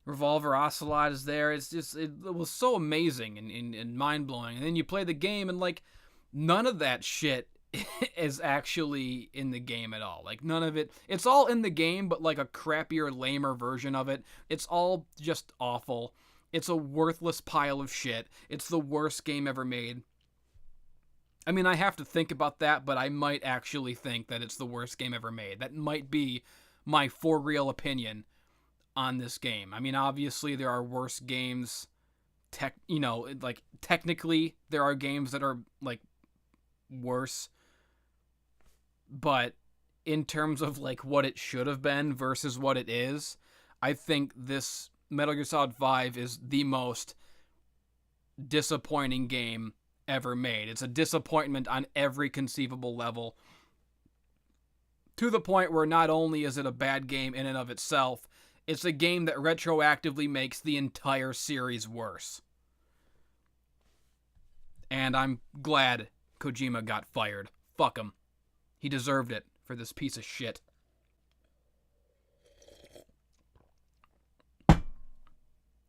Revolver Ocelot is there. It's just it was so amazing and mind blowing. And then you play the game and like none of that shit is actually in the game at all. Like none of it. It's all in the game, but like a crappier, lamer version of it. It's all just awful. It's a worthless pile of shit. It's the worst game ever made. I mean, I have to think about that, but I might actually think that it's the worst game ever made. That might be my for real opinion on this game. I mean, obviously there are worse games. Technically there are games that are like worse. But in terms of like what it should have been versus what it is, I think this Metal Gear Solid 5 is the most disappointing game ever made. It's a disappointment on every conceivable level. To the point where not only is it a bad game in and of itself, it's a game that retroactively makes the entire series worse. And I'm glad Kojima got fired. Fuck him. He deserved it for this piece of shit.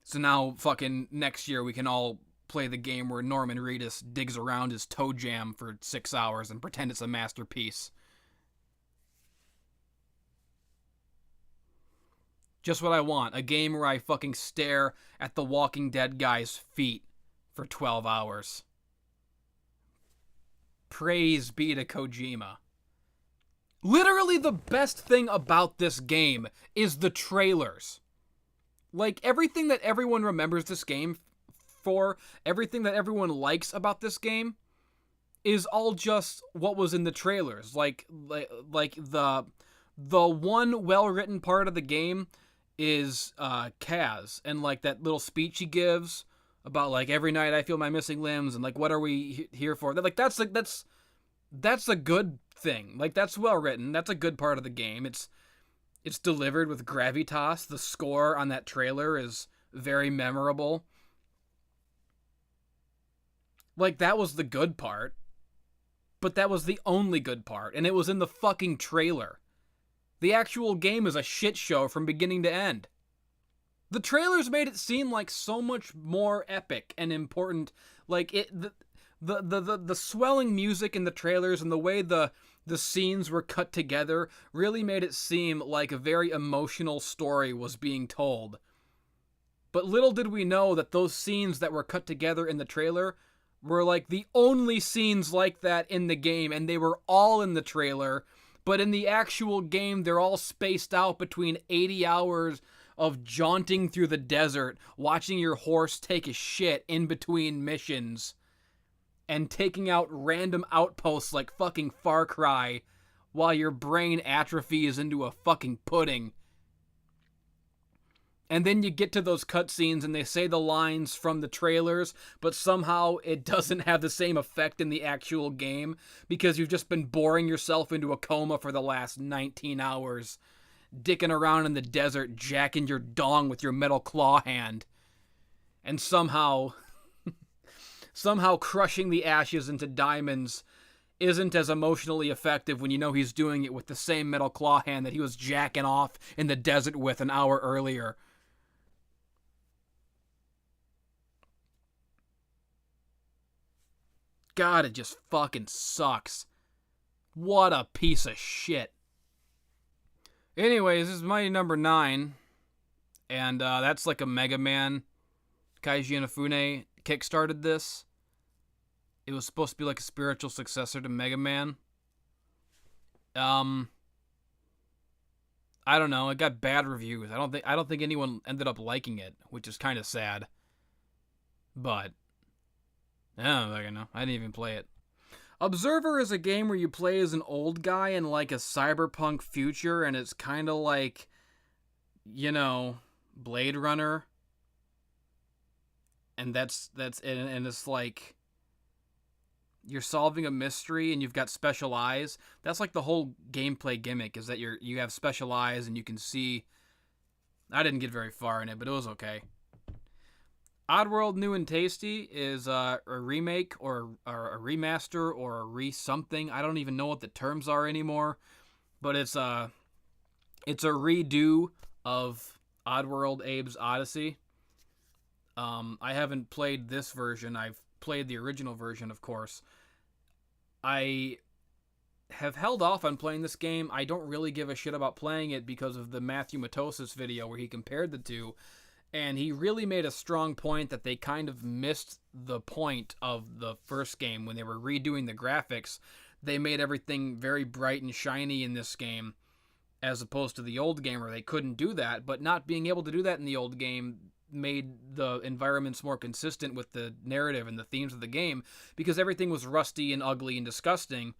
So now, fucking next year, we can all play the game where Norman Reedus digs around his toe jam for 6 hours and pretend it's a masterpiece. Just what I want. A game where I fucking stare at the Walking Dead guy's feet for 12 hours. Praise be to Kojima. Literally the best thing about this game is the trailers. Like, everything that everyone remembers this game for, everything that everyone likes about this game, is all just what was in the trailers. Like the The one well-written part of the game is Kaz, and like that little speech he gives about like every night I feel my missing limbs and like what are we here for? Like that's a good thing. Like that's well written. That's a good part of the game. It's delivered with gravitas. The score on that trailer is very memorable. Like that was the good part. But that was the only good part, and it was in the fucking trailer. The actual game is a shit show from beginning to end. The trailers made it seem like so much more epic and important. Like the swelling music in the trailers and the way the scenes were cut together really made it seem like a very emotional story was being told. But little did we know that those scenes that were cut together in the trailer were like the only scenes like that in the game, and they were all in the trailer, but in the actual game they're all spaced out between 80 hours of jaunting through the desert, watching your horse take a shit in between missions, and taking out random outposts like fucking Far Cry while your brain atrophies into a fucking pudding. And then you get to those cutscenes and they say the lines from the trailers, but somehow it doesn't have the same effect in the actual game because you've just been boring yourself into a coma for the last 19 hours, dicking around in the desert, jacking your dong with your metal claw hand, and somehow crushing the ashes into diamonds isn't as emotionally effective when you know he's doing it with the same metal claw hand that he was jacking off in the desert with an hour earlier. God, it just fucking sucks. What a piece of shit. Anyways, this is my number 9. And that's like a Mega Man. Kaiji Inafune kickstarted this. It was supposed to be like a spiritual successor to Mega Man. I don't know. It got bad reviews. I don't think anyone ended up liking it, which is kind of sad. But I don't fucking know. I didn't even play it. Observer is a game where you play as an old guy in like a cyberpunk future, and it's kind of like, you know, Blade Runner. And that's and it's like you're solving a mystery and you've got special eyes. That's like the whole gameplay gimmick, is that you have special eyes and you can see. I didn't get very far in it, but it was okay. Oddworld New and Tasty is a remake or a remaster or a re-something. I don't even know what the terms are anymore, but it's a redo of Oddworld Abe's Odyssey. I haven't played this version. I've played the original version, of course. I have held off on playing this game. I don't really give a shit about playing it because of the Matthew Matosis video where he compared the two. And he really made a strong point that they kind of missed the point of the first game when they were redoing the graphics. They made everything very bright and shiny in this game, as opposed to the old game where they couldn't do that. But not being able to do that in the old game made the environments more consistent with the narrative and the themes of the game, because everything was rusty and ugly and disgusting.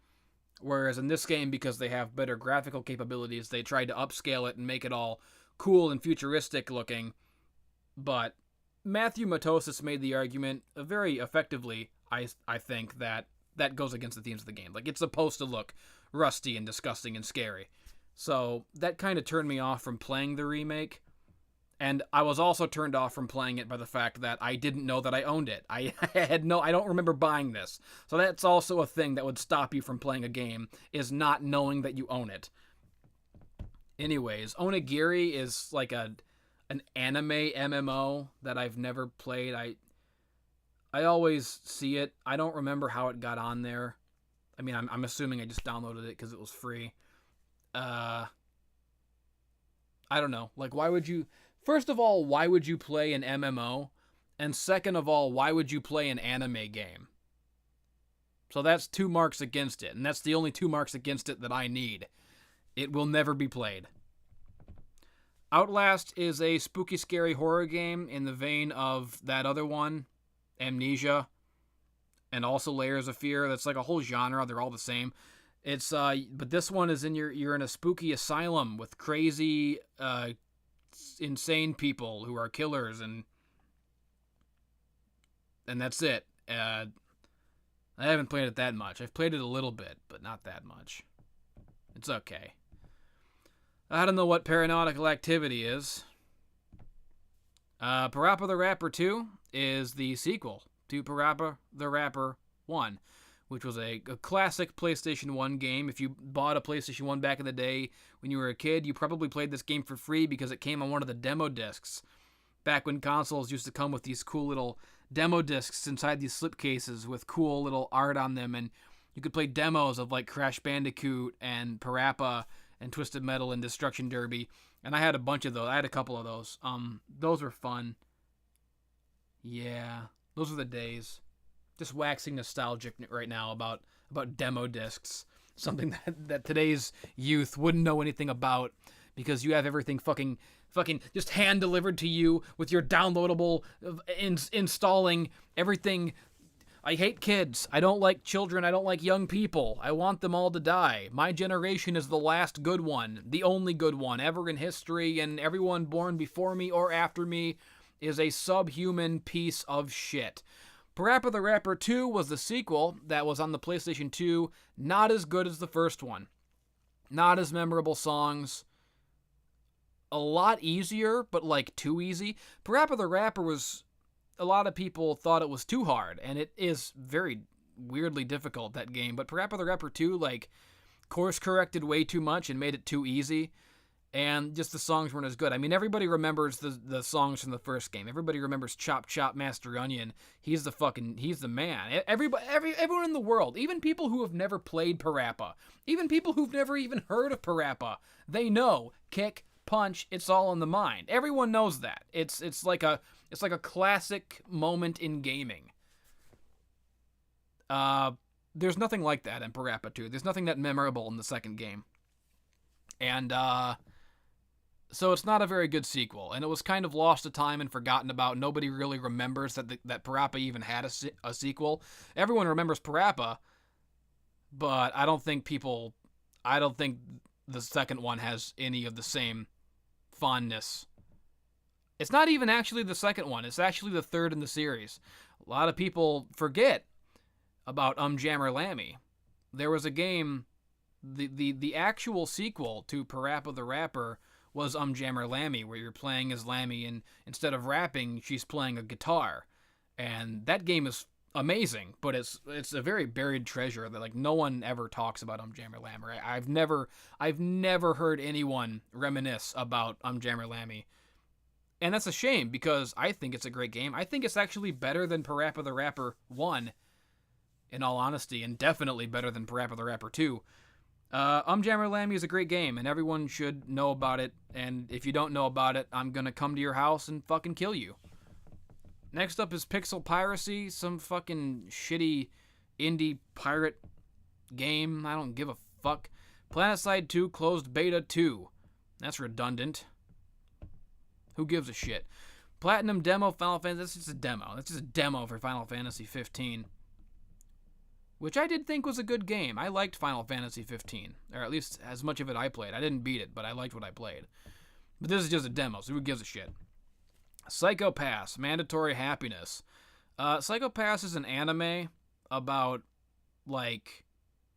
Whereas in this game, because they have better graphical capabilities, they tried to upscale it and make it all cool and futuristic looking. But Matthew Matosis made the argument very effectively, I think, that goes against the themes of the game. Like, it's supposed to look rusty and disgusting and scary. So that kind of turned me off from playing the remake. And I was also turned off from playing it by the fact that I didn't know that I owned it. I don't remember buying this. So that's also a thing that would stop you from playing a game, is not knowing that you own it. Anyways, Onigiri is like an anime MMO that I've never played. I always see it. I don't remember how it got on there. I mean, I'm assuming I just downloaded it because it was free. I don't know. Like, why would you... First of all, why would you play an MMO? And second of all, why would you play an anime game? So that's 2 marks against it, and that's the only 2 marks against it that I need. It will never be played. Outlast is a spooky, scary horror game in the vein of that other one, Amnesia, and also Layers of Fear. That's like a whole genre. They're all the same. It's but this one is you're in a spooky asylum with crazy, insane people who are killers, and that's it. I haven't played it that much. I've played it a little bit, but not that much. It's okay. I don't know what Paranautical Activity is. Parappa the Rapper 2 is the sequel to Parappa the Rapper 1, which was a classic PlayStation 1 game. If you bought a PlayStation 1 back in the day when you were a kid, you probably played this game for free because it came on one of the demo discs. Back when consoles used to come with these cool little demo discs inside these slipcases with cool little art on them, and you could play demos of like Crash Bandicoot and Parappa and Twisted Metal and Destruction Derby, and I had a bunch of those. I had a couple of those. Those were fun. Yeah, those were the days. Just waxing nostalgic right now about demo discs, something that today's youth wouldn't know anything about because you have everything fucking just hand delivered to you with your downloadable installing everything. I hate kids. I don't like children. I don't like young people. I want them all to die. My generation is the last good one, the only good one ever in history, and everyone born before me or after me is a subhuman piece of shit. Parappa the Rapper 2 was the sequel that was on the PlayStation 2, not as good as the first one. Not as memorable songs. A lot easier, but like too easy. Parappa the Rapper was, a lot of people thought it was too hard, and it is very weirdly difficult, that game. But Parappa the Rapper 2, like, course corrected way too much and made it too easy. And just the songs weren't as good. I mean, everybody remembers the songs from the first game. Everybody remembers Chop Chop Master Onion. He's the man. Everyone in the world, even people who have never played Parappa, even people who've never even heard of Parappa, they know kick, punch, it's all in the mind. Everyone knows that. It's like a classic moment in gaming. There's nothing like that in Parappa 2. There's nothing that memorable in the second game. And so it's not a very good sequel, and it was kind of lost to time and forgotten about. Nobody really remembers that Parappa even had a sequel. Everyone remembers Parappa, but I don't think the second one has any of the same fondness. It's not even actually the second one. It's actually the third in the series. A lot of people forget about Jammer Lammy. There was a game, the actual sequel to Parappa the Rapper was Jammer Lammy, where you're playing as Lammy, and instead of rapping, she's playing a guitar. And that game is amazing, but it's a very buried treasure that like no one ever talks about Jammer Lammy. I've never heard anyone reminisce about Jammer Lammy. And that's a shame, because I think it's a great game. I think it's actually better than Parappa the Rapper 1, in all honesty, and definitely better than Parappa the Rapper 2. Jammer Lammy is a great game, and everyone should know about it, and if you don't know about it, I'm gonna come to your house and fucking kill you. Next up is Pixel Piracy, some fucking shitty indie pirate game. I don't give a fuck. PlanetSide 2 Closed Beta 2. That's redundant. Who gives a shit? Platinum Demo Final Fantasy. That's just a demo. That's just a demo for Final Fantasy 15. Which I did think was a good game. I liked Final Fantasy 15. Or at least as much of it I played. I didn't beat it, but I liked what I played. But this is just a demo, so who gives a shit? Psycho Pass, Mandatory Happiness. Psycho Pass is an anime about, like,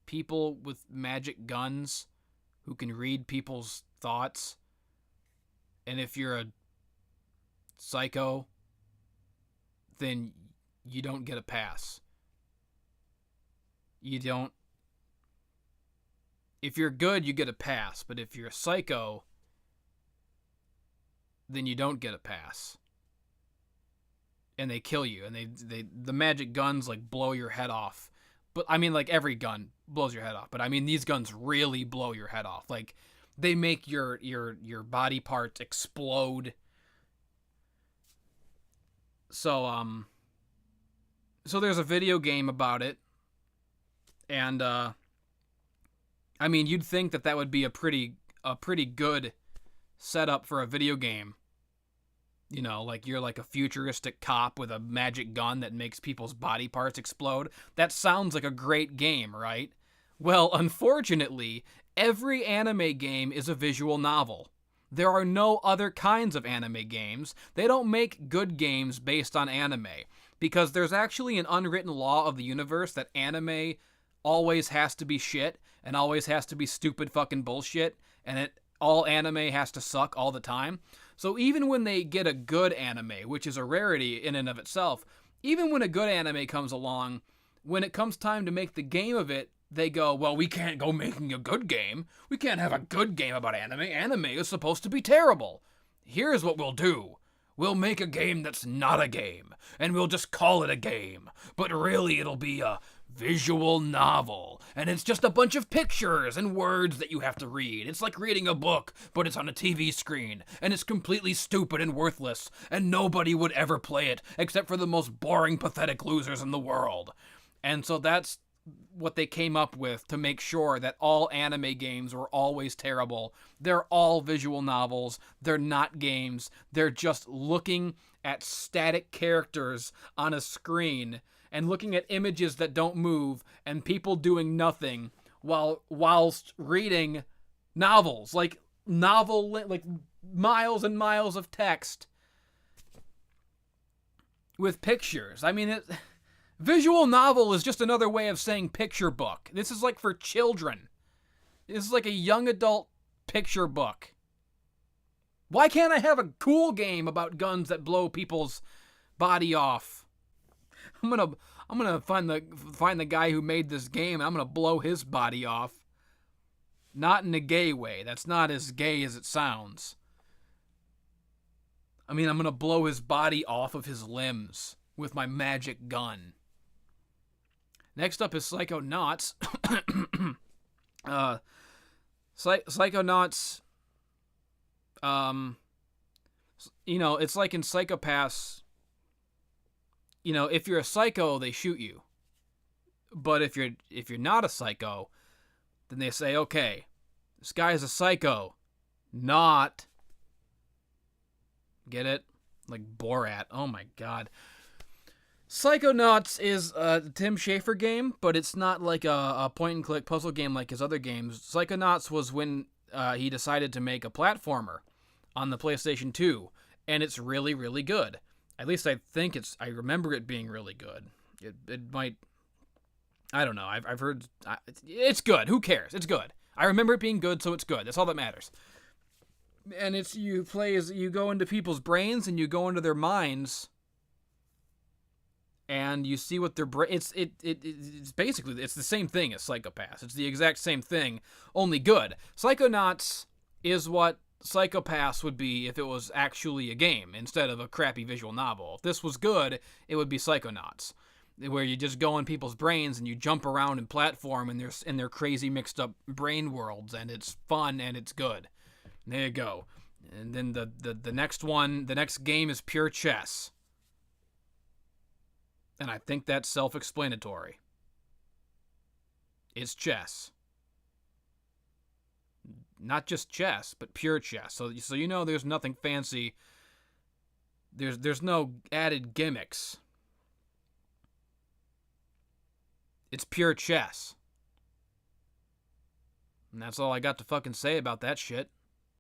people with magic guns who can read people's thoughts. And if you're a psycho, then you don't get a pass. You don't. If you're good, you get a pass. But if you're a psycho, then you don't get a pass. And they kill you. And the magic guns, like, blow your head off. But, I mean, like, every gun blows your head off. But, I mean, these guns really blow your head off. Like, they make your body parts explode. So there's a video game about it. And, I mean, you'd think that would be a pretty good setup for a video game. You know, like you're like a futuristic cop with a magic gun that makes people's body parts explode. That sounds like a great game, right? Well, unfortunately, every anime game is a visual novel. There are no other kinds of anime games. They don't make good games based on anime, because there's actually an unwritten law of the universe that anime always has to be shit and always has to be stupid fucking bullshit, and all anime has to suck all the time. So even when they get a good anime, which is a rarity in and of itself, even when a good anime comes along, when it comes time to make the game of it, they go, well, we can't go making a good game. We can't have a good game about anime. Anime is supposed to be terrible. Here's what we'll do. We'll make a game that's not a game, and we'll just call it a game. But really, it'll be a visual novel, and it's just a bunch of pictures and words that you have to read. It's like reading a book, but it's on a TV screen, and it's completely stupid and worthless, and nobody would ever play it except for the most boring, pathetic losers in the world. And so that's what they came up with to make sure that all anime games were always terrible. They're all visual novels. They're not games. They're just looking at static characters on a screen and looking at images that don't move and people doing nothing whilst reading novels, like miles and miles of text with pictures. I mean, visual novel is just another way of saying picture book. This is like for children. This is like a young adult picture book. Why can't I have a cool game about guns that blow people's body off? I'm gonna find the guy who made this game, and I'm gonna blow his body off. Not in a gay way. That's not as gay as it sounds. I mean, I'm gonna blow his body off of his limbs with my magic gun. Next up is Psychonauts. Psychonauts, it's like in Psychopaths, if you're a psycho, they shoot you. But if you're not a psycho, then they say, okay, this guy is a psycho. Not. Get it? Like Borat. Oh my god. Psychonauts is a Tim Schafer game, but it's not like a point-and-click puzzle game like his other games. Psychonauts was when he decided to make a platformer on the PlayStation 2, and it's really, really good. At least I think I remember it being really good. It might, I don't know, I've heard, it's good, who cares, it's good. I remember it being good, so it's good, that's all that matters. And you go into people's brains, and you go into their minds, and you see what their brain. It's basically it's the same thing as Psychopaths. It's the exact same thing, only good. Psychonauts is what Psychopaths would be if it was actually a game instead of a crappy visual novel. If this was good, it would be Psychonauts, where you just go in people's brains and you jump around and platform in their crazy mixed up brain worlds, and it's fun and it's good. There you go. And then the next game is pure chess. And I think that's self-explanatory. It's chess. Not just chess, but pure chess. So there's nothing fancy. There's no added gimmicks. It's pure chess. And that's all I got to fucking say about that shit.